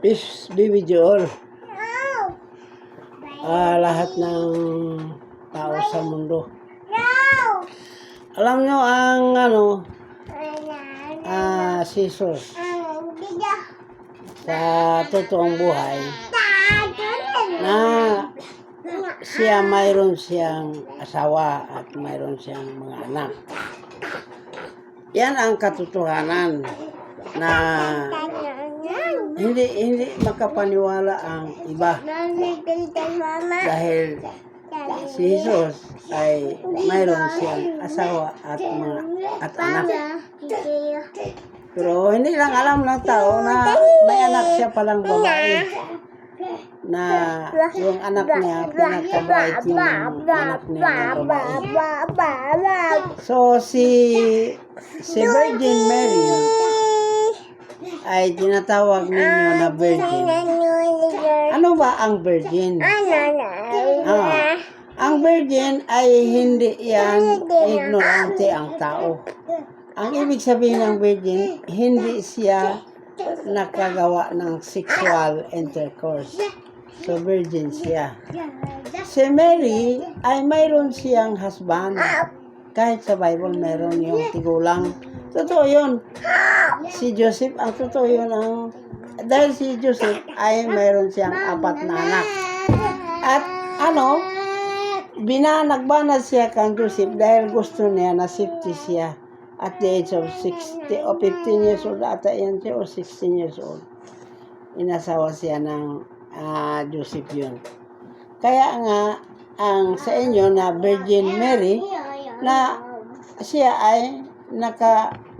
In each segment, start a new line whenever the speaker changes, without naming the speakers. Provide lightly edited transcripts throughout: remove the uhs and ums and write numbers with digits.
Peace be with you all. Lahat ng tao sa mundo. Alam nyo ang si Jesus sa totoong buhay na siya mayroon siyang asawa at mayroon siyang mga anak. Yan ang katotohanan na hindi makapaniwala ang iba dahil si Jesus ay mayroon siyang asawa at anak. Pero hindi lang alam ng tao na may anak siya palang babae, na yung anak niya pinaka-bright yung anak niya na babae. So si Virgin Mary ay tinatawag ninyo na virgin. Ano ba ang virgin? Ang virgin ay hindi yan ignorante ang tao. Ang ibig sabihin ng virgin, hindi siya nakagawa ng sexual intercourse. So virgin siya. Si Mary ay mayroon siyang husband. Kahit sa Bible mayroon yung tigulang. Totoo yun. Si Joseph, ang totoo yun. Dahil si Joseph ay mayroon siyang 4 na anak. At nagbanat siya kang Joseph dahil gusto niya na safety siya at the age of 60 o 15 years old ata yan siya o 16 years old. Inasawa siya ng Joseph yun. Kaya nga, ang sa inyo na Virgin Mary, na siya ay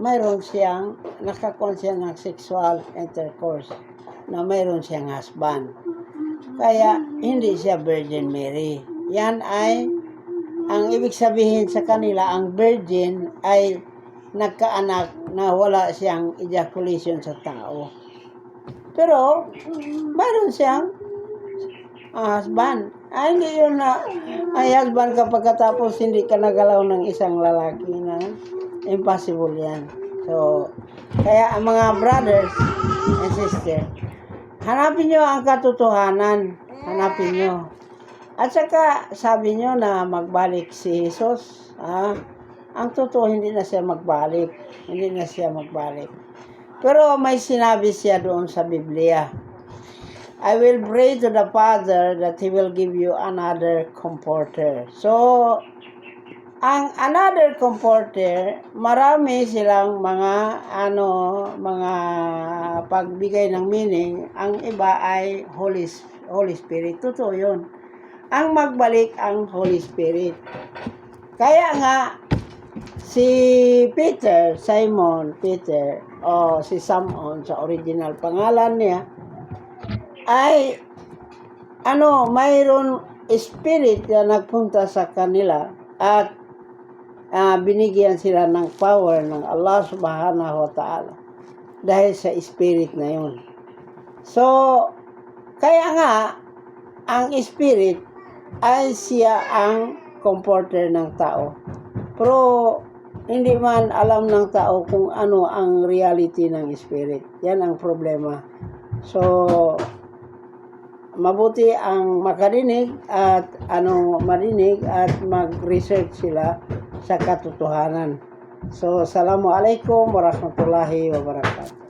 mayroon siyang nakakuha siya ng sexual intercourse, na mayroon siyang husband. Kaya hindi siya Virgin Mary. Yan ay ang ibig sabihin sa kanila, ang virgin ay nagkaanak na wala siyang ejaculation sa tao. Pero mayroon siyang husband. Hindi yun na ay husband ka pagkatapos hindi ka nagalaw ng isang lalaki na impossible yan. So, kaya ang mga brothers and sisters, hanapin nyo ang katotohanan. Hanapin nyo. At saka sabi nyo na magbalik si Jesus. Ang totoo, hindi na siya magbalik. Hindi na siya magbalik. Pero may sinabi siya doon sa Biblia. I will pray to the Father that He will give you another comforter. So, ang another comforter, marami silang mga pagbigay ng meaning. Ang iba ay Holy Spirit. Totoo yun. Ang magbalik ang Holy Spirit. Kaya nga, si Simon Peter, o si Simon sa original pangalan niya, ay mayroon spirit na nagpunta sa kanila at binigyan sila ng power ng Allah subhanahu wa ta'ala dahil sa spirit na yun. So, kaya nga, ang spirit ay siya ang comforter ng tao. Pero hindi man alam ng tao kung ano ang reality ng spirit. Yan ang problema. So, mabuti ang makarinig at marinig at mag-research sila sa katotohanan. So, assalamualaikum warahmatullahi wabarakatuh.